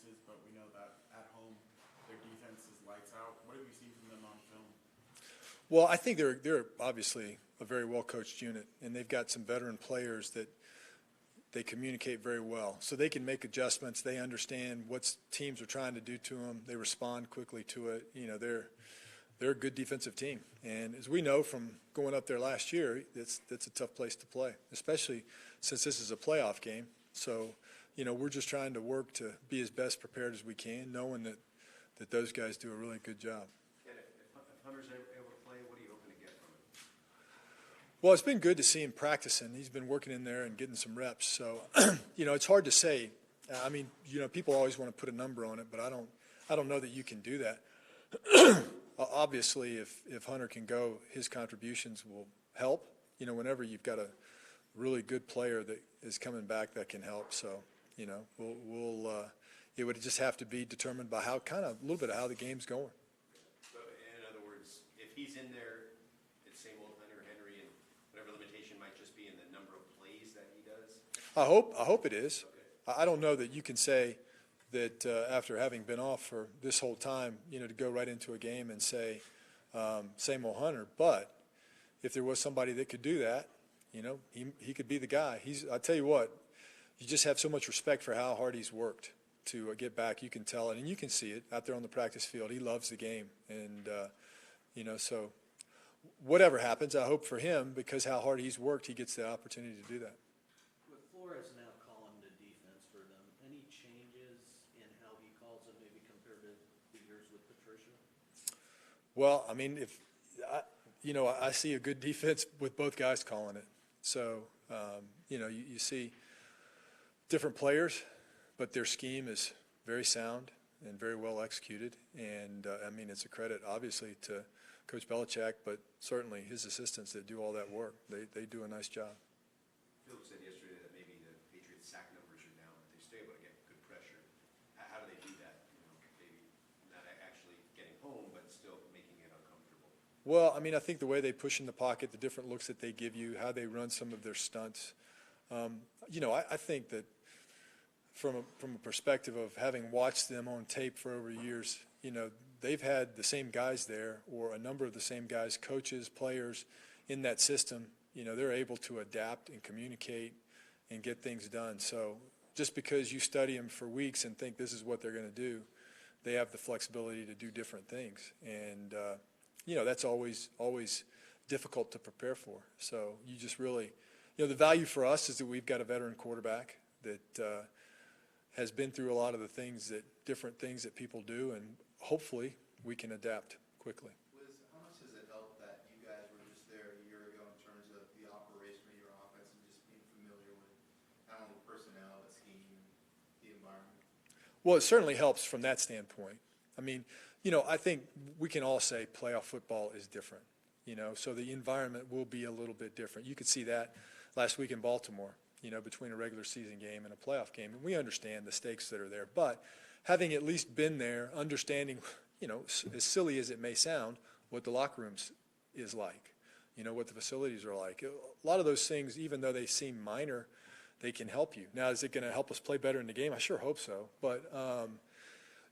chances, but we know that at home their defense is lights out. What have you seen from them on film? Well, I think they're obviously a very well-coached unit, and they've got some veteran players that they communicate very well. So they can make adjustments. They understand what teams are trying to do to them. They respond quickly to it. You know, they're a good defensive team. And as we know from going up there last year, that's a tough place to play, especially since this is a playoff game. So, you know, we're just trying to work to be as best prepared as we can, knowing that those guys do a really good job. And if Hunter's able to play, what are you hoping to get from him? Well, it's been good to see him practicing. He's been working in there and getting some reps. So, you know, it's hard to say. I mean, you know, people always want to put a number on it, but I don't know that you can do that. Obviously, if Hunter can go, his contributions will help. You know, whenever you've got a really good player that is coming back, that can help. So, you know, it would just have to be determined by how a little bit of how the game's going. So, in other words, if he's in there, it's same old Hunter Henry, and whatever limitation might just be in the number of plays that he does. I hope it is. Okay. I don't know that you can say that after having been off for this whole time, you know, to go right into a game and say, same old Hunter. But if there was somebody that could do that, you know, he could be the guy. I tell you what, you just have so much respect for how hard he's worked to get back. You can tell it, and you can see it out there on the practice field. He loves the game. And, you know, so whatever happens, I hope for him, because how hard he's worked, he gets the opportunity to do that. With Flores now calling the defense for them, any changes in how he calls it, maybe compared to the years with Patricia? Well, I mean, you know, I see a good defense with both guys calling it. So, you know, you see different players, but their scheme is very sound and very well executed. And, I mean, it's a credit, obviously, to Coach Belichick, but certainly his assistants that do all that work. They do a nice job. Phil said yesterday that maybe the Patriots' sack numbers are down, but they still able to get good pressure. How do they do that? You know, maybe not actually getting home, but still making it uncomfortable. Well, I mean, I think the way they push in the pocket, the different looks that they give you, how they run some of their stunts. You know, I think that from a perspective of having watched them on tape for over years, you know, they've had the same guys there, or a number of the same guys, coaches, players in that system. You know, they're able to adapt and communicate and get things done. So just because you study them for weeks and think this is what they're going to do, they have the flexibility to do different things. And, you know, that's always difficult to prepare for. So you just really, you know, the value for us is that we've got a veteran quarterback that has been through a lot of the different things that people do, and hopefully we can adapt quickly. How much does it help that you guys were just there a year ago in terms of the operation of your offense and just being familiar with not only personnel but scheme and the environment? Well, it certainly helps from that standpoint. I mean, you know, I think we can all say playoff football is different, you know, so the environment will be a little bit different. You could see that last week in Baltimore, you know, between a regular season game and a playoff game. And we understand the stakes that are there. But having at least been there, understanding, you know, as silly as it may sound, what the locker rooms is like, you know, what the facilities are like. A lot of those things, even though they seem minor, they can help you. Now, is it going to help us play better in the game? I sure hope so. But,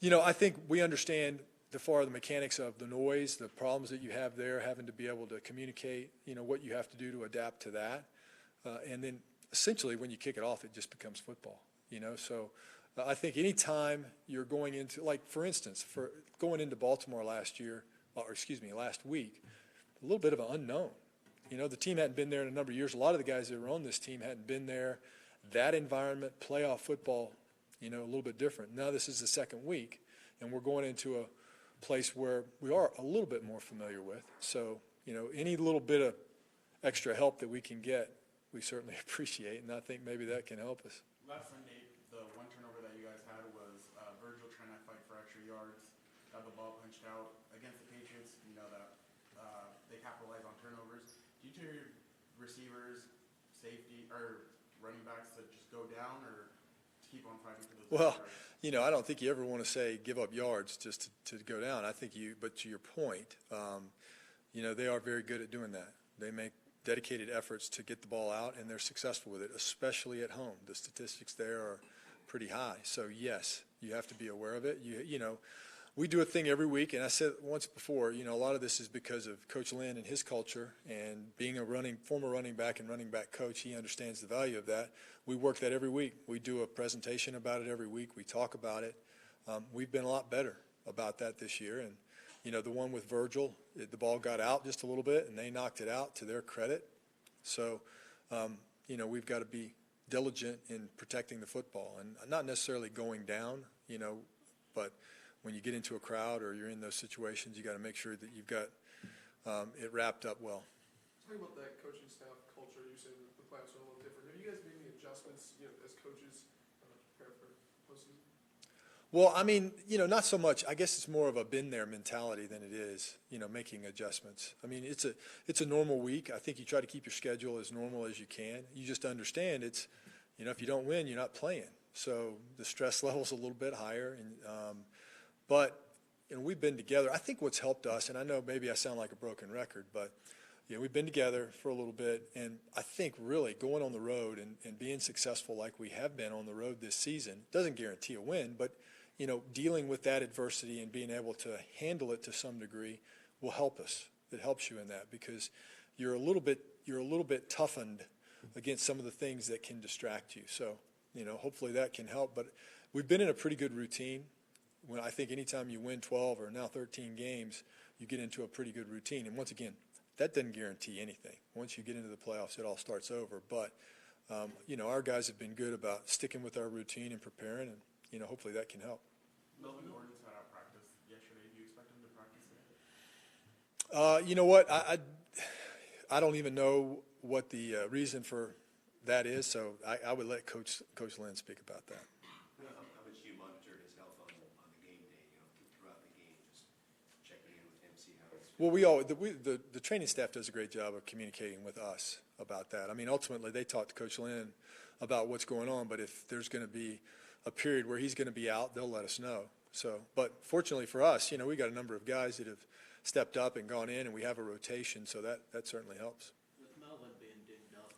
you know, I think we understand the mechanics of the noise, the problems that you have there, having to be able to communicate, you know, what you have to do to adapt to that. And then essentially when you kick it off, it just becomes football, you know. So I think any time you're going into, like, for instance, for going into Baltimore last week, a little bit of an unknown. You know, the team hadn't been there in a number of years. A lot of the guys that were on this team hadn't been there. That environment, playoff football, you know, a little bit different. Now this is the second week, and we're going into a place where we are a little bit more familiar with. So, you know, any little bit of extra help that we can get, we certainly appreciate, and I think maybe that can help us. Last Sunday, the one turnover that you guys had was Virgil trying to fight for extra yards, got the ball punched out against the Patriots. You know that they capitalize on turnovers. Do you tell your receivers, safety, or running backs to just go down, or to keep on fighting for those yards? You know, I don't think you ever want to say give up yards just to go down. I think but to your point, you know, they are very good at doing that. They make dedicated efforts to get the ball out, and they're successful with it, especially at home. The statistics there are pretty high. So, yes, you have to be aware of it. You know, we do a thing every week, and I said once before, you know, a lot of this is because of Coach Lynn and his culture, and being a former running back and running back coach, he understands the value of that. We work that every week. We do a presentation about it every week. We talk about it. We've been a lot better about that this year, and you know, the one with Virgil, the ball got out just a little bit, and they knocked it out to their credit. So, you know, we've got to be diligent in protecting the football and not necessarily going down, you know, but when you get into a crowd or you're in those situations, you got to make sure that you've got it wrapped up well. Talking about that coaching staff culture, you said the playoffs are a little different. Have you guys made any adjustments, you know, as coaches to prepare for postseason? Well, I mean, you know, not so much. I guess it's more of a been-there mentality than it is, you know, making adjustments. I mean, it's a normal week. I think you try to keep your schedule as normal as you can. You just understand it's, you know, if you don't win, you're not playing. So the stress level's a little bit higher. But, you know, we've been together. I think what's helped us, and I know maybe I sound like a broken record, but, you know, we've been together for a little bit. And I think really going on the road and being successful like we have been on the road this season doesn't guarantee a win, but you know, dealing with that adversity and being able to handle it to some degree will help us. It helps you in that because you're a little bit toughened against some of the things that can distract you. So, you know, hopefully that can help. But we've been in a pretty good routine. When I think anytime you win 12 or now 13 games, you get into a pretty good routine. And once again, that doesn't guarantee anything. Once you get into the playoffs, it all starts over. But, you know, our guys have been good about sticking with our routine and preparing, and, you know, hopefully that can help. Melvin Gordon had out practice yesterday. Do you expect him to practice today? You know what? I don't even know what the reason for that is, so I would let Coach Lynn speak about that. How much do you monitor his health on the game day, you know, throughout the game, just checking in with him, see how it's Well, the training staff does a great job of communicating with us about that. I mean, ultimately, they talk to Coach Lynn about what's going on, but if there's going to be a period where he's going to be out, they'll let us know. So, but fortunately for us, you know, we got a number of guys that have stepped up and gone in, and we have a rotation, so that certainly helps. With Melvin being dinged up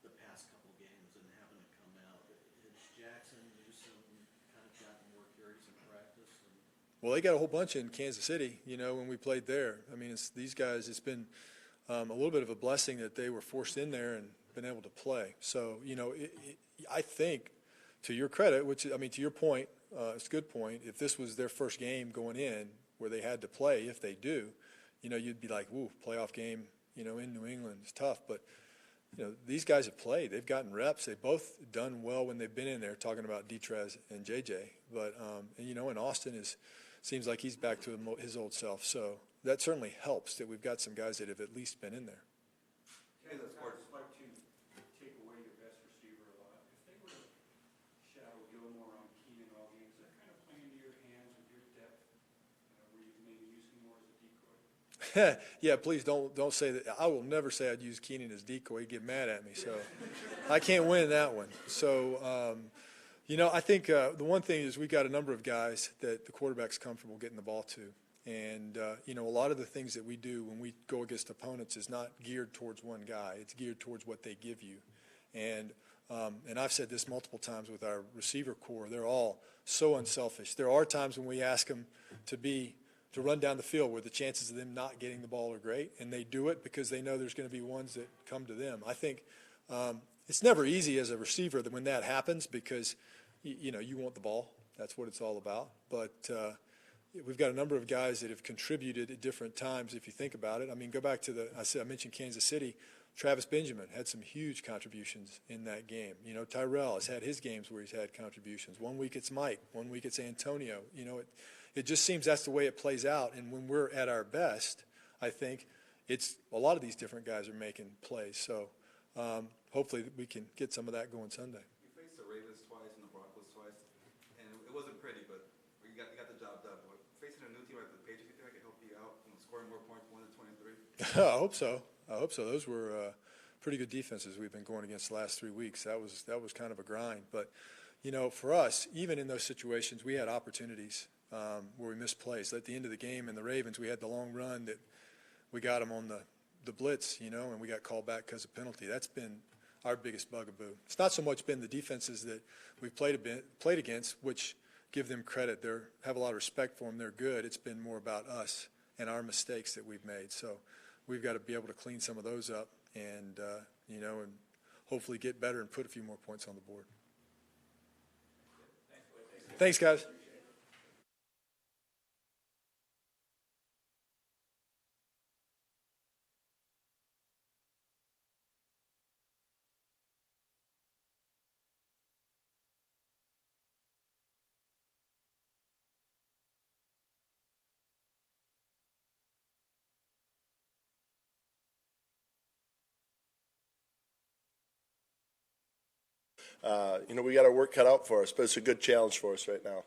the past couple games and having to come out, has Jackson, Newsom kind of gotten more curious in practice? Well, they got a whole bunch in Kansas City, you know, when we played there. I mean, these guys, it's been a little bit of a blessing that they were forced in there and been able to play. So, you know, I think, to your credit, to your point, it's a good point. If this was their first game going in where they had to play, if they do, you know, you'd be like, woo, playoff game, you know, in New England is tough. But, you know, these guys have played. They've gotten reps. They've both done well when they've been in there, talking about Detrez and JJ. But, and, you know, and Austin seems like he's back to his old self. So that certainly helps that we've got some guys that have at least been in there. Hey, that's hard. Like to take away your best receiver a lot. If they were to shadow Gilmore on Keenan all games, does that kind of play into your hands with your depth, where you can maybe use him more as a decoy? Yeah, please don't say that. I will never say I'd use Keenan as decoy. He'd get mad at me. So I can't win that one. So, you know, I think the one thing is we've got a number of guys that the quarterback's comfortable getting the ball to. And, you know, a lot of the things that we do when we go against opponents is not geared towards one guy. It's geared towards what they give you. And I've said this multiple times with our receiver core. They're all so unselfish. There are times when we ask them to run down the field where the chances of them not getting the ball are great, and they do it because they know there's going to be ones that come to them. I think it's never easy as a receiver when that happens because, you know, you want the ball. That's what it's all about. But we've got a number of guys that have contributed at different times if you think about it. I mean, go back to I mentioned Kansas City. Travis Benjamin had some huge contributions in that game. You know, Tyrell has had his games where he's had contributions. One week it's Mike, one week it's Antonio. You know, it just seems that's the way it plays out. And when we're at our best, I think it's a lot of these different guys are making plays. So hopefully we can get some of that going Sunday. You faced the Ravens twice and the Broncos twice, and it wasn't pretty, but you got the job done. But facing a new team like the Patriots, you think I can help you out and scoring more points, 1 to 23? I hope so. Those were pretty good defenses we've been going against the last 3 weeks. That was kind of a grind. But, you know, for us, even in those situations, we had opportunities where we missed plays. At the end of the game in the Ravens, we had the long run that we got them on the blitz, you know, and we got called back because of penalty. That's been our biggest bugaboo. It's not so much been the defenses that we've played against, which give them credit. They have a lot of respect for them. They're good. It's been more about us and our mistakes that we've made. So we've got to be able to clean some of those up and, and hopefully get better and put a few more points on the board. Thanks, guys. We got our work cut out for us, but it's a good challenge for us right now.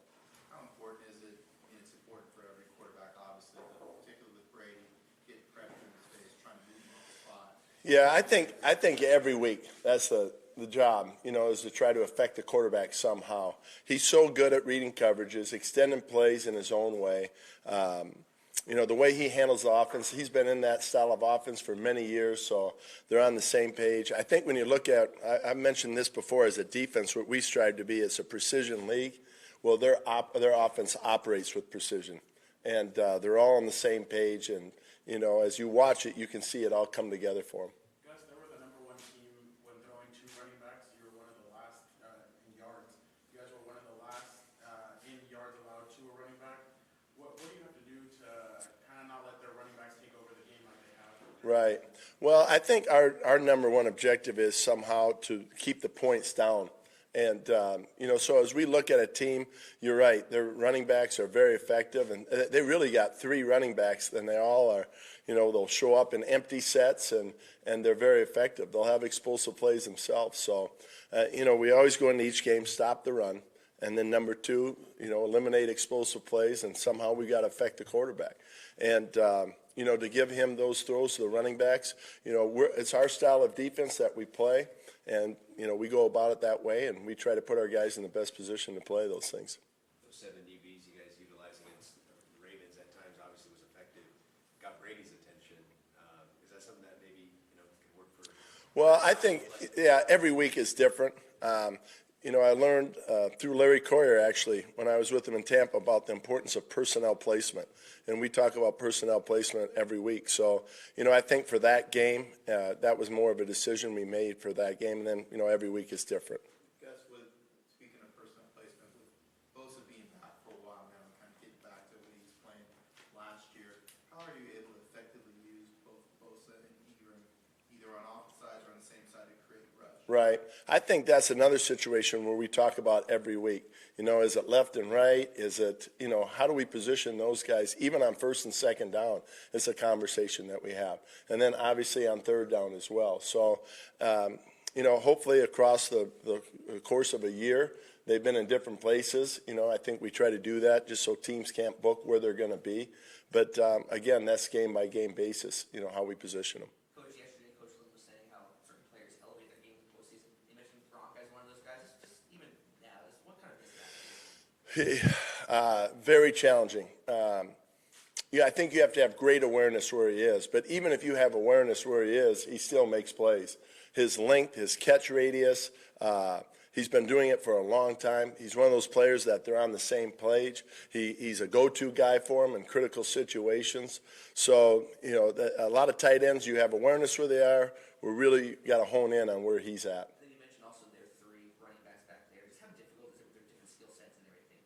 How important is it, and it's important for every quarterback, obviously, but particularly with Brady, getting pressure in his face, trying to beat him on the spot? Yeah, I think every week that's the job, is to try to affect the quarterback somehow. He's so good at reading coverages, extending plays in his own way. The way he handles the offense, he's been in that style of offense for many years, so they're on the same page. I think when you look at, I've mentioned this before, as a defense, what we strive to be is a precision league. Well, their offense operates with precision, and they're all on the same page. And, as you watch it, you can see it all come together for them. Gus, they were the number one team when throwing two running backs. You were one of the last in yards. You guys were one of the last in yards allowed to a running back. What do you have to do to kind of not let their running backs take over the game like they have? Right. Well, I think our number one objective is somehow to keep the points down. And, so as we look at a team, you're right, their running backs are very effective. And they really got three running backs, and they all are, they'll show up in empty sets, and they're very effective. They'll have explosive plays themselves. So, we always go into each game, stop the run. And then number two, eliminate explosive plays, and somehow we got to affect the quarterback. And, to give him those throws to the running backs, it's our style of defense that we play. And, we go about it that way, and we try to put our guys in the best position to play those things. Those 7 DBs you guys utilized against the Ravens at times obviously was effective, got Brady's attention. Is that something that maybe, can work for? Well, I think, every week is different. I learned through Larry Coyer, actually, when I was with him in Tampa, about the importance of personnel placement. And we talk about personnel placement every week. So, I think for that game, that was more of a decision we made for that game. And then, every week is different. Gus, speaking of personal placement, with Bosa being back for a while now and kind of getting back to what he was playing last year, how are you able to effectively use both Bosa and Ingram, either on opposite sides or on the same side, to create rush? Right. I think that's another situation where we talk about every week. Is it left and right? Is it, how do we position those guys? Even on first and second down, it's a conversation that we have. And then obviously on third down as well. So, hopefully across the course of a year, they've been in different places. I think we try to do that just so teams can't book where they're going to be. But, again, that's game-by-game basis, how we position them. Coach, yesterday, Coach Lynn was saying how certain players elevate their game in the postseason. He mentioned Gronk as one of those guys. Just even that, what kind of is that? Very challenging. I think you have to have great awareness where he is. But even if you have awareness where he is, he still makes plays. His length, his catch radius, he's been doing it for a long time. He's one of those players that they're on the same page. He's a go-to guy for them in critical situations. So, a lot of tight ends, you have awareness where they are. We really got to hone in on where he's at. Then you mentioned also their three running backs back there. Just how difficult is it with their different skill sets and everything?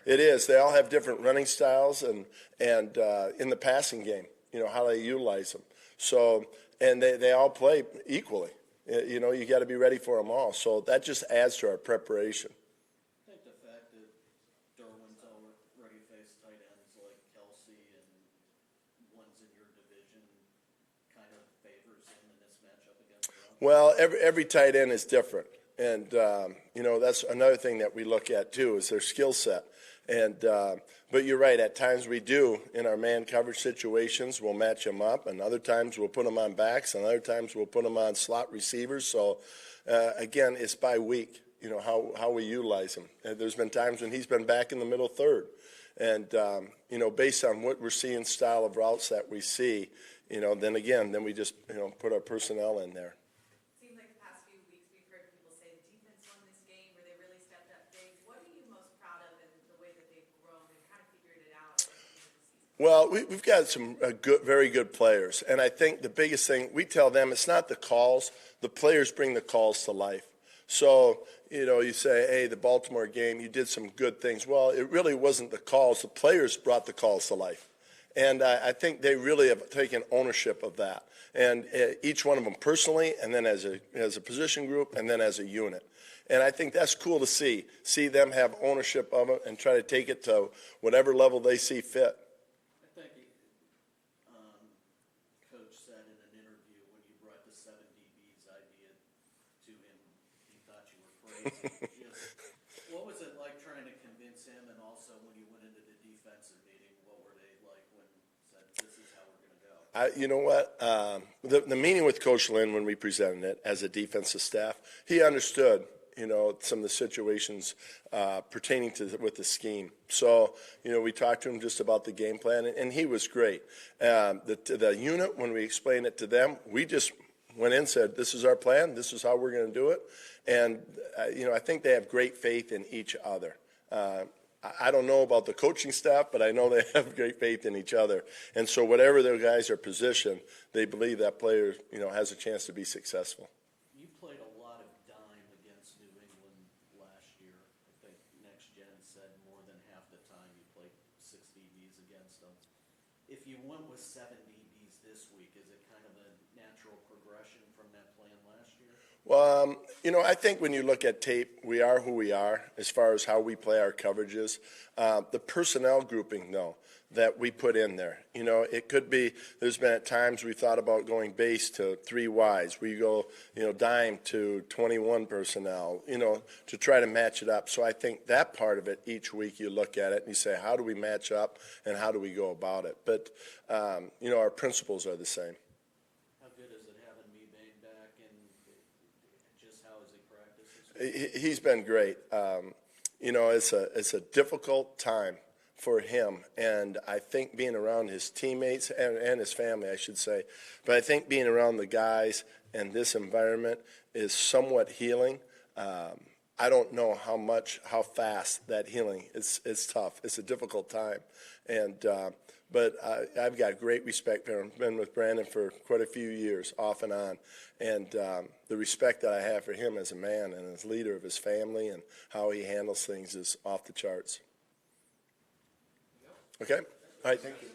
It is. They all have different running styles and in the passing game, how they utilize them. So, and they all play equally. You got to be ready for them all. So that just adds to our preparation. I think the fact that Derwin's already faced tight ends like Kelsey and ones in your division kind of favors him in this matchup against them. Well, every tight end is different. And, that's another thing that we look at, too, is their skill set. And but you're right, at times we do, in our man coverage situations, we'll match them up, and other times we'll put them on backs, and other times we'll put them on slot receivers. So, again, it's by week, how we utilize him. And there's been times when he's been back in the middle third. And, based on what we're seeing, style of routes that we see, then we just, put our personnel in there. Seems like the past few weeks Well, we've got some very good players, and I think the biggest thing, we tell them it's not the calls, the players bring the calls to life. So, you say, hey, the Baltimore game, you did some good things. Well, it really wasn't the calls. The players brought the calls to life. And I think they really have taken ownership of that. And each one of them personally, and then as a position group, and then as a unit. And I think that's cool to see them have ownership of it and try to take it to whatever level they see fit. I think Coach said in an interview when you brought the 7 DBs idea to him, he thought you were crazy. What was it like trying to convince him, and also when you went into the defensive meeting, what were they like when said, this is how we're going to go? You know what? The meeting with Coach Lynn when we presented it as a defensive staff, he understood, some of the situations pertaining to with the scheme. So, we talked to him just about the game plan, and he was great. The unit, when we explained it to them, we just went in and said, this is our plan, this is how we're going to do it. And, I think they have great faith in each other. I don't know about the coaching staff, but I know they have great faith in each other. And so whatever their guys are positioned, they believe that player, has a chance to be successful. You played a lot of dime against New England last year. I think Next Gen said more than half the time you played 6 DBs against them. If you went with 7 DBs this week, is it kind of a natural progression from that plan last year? Well, I think when you look at tape, we are who we are as far as how we play our coverages. The personnel grouping, though, that we put in there, it could be, there's been at times we thought about going base to 3 wides. We go, dime to 21 personnel, to try to match it up. So I think that part of it, each week you look at it and you say, how do we match up and how do we go about it? But, our principles are the same. How good is it having Mebane back, and just how has he practiced? He's been great. It's a difficult time for him, and I think being around his teammates and his family, I should say, but I think being around the guys and this environment is somewhat healing. I don't know how fast that healing is. It's tough. It's a difficult time, but I've got great respect for him. I've been with Brandon for quite a few years, off and on, and the respect that I have for him as a man and as leader of his family and how he handles things is off the charts. Okay? All right, thank you.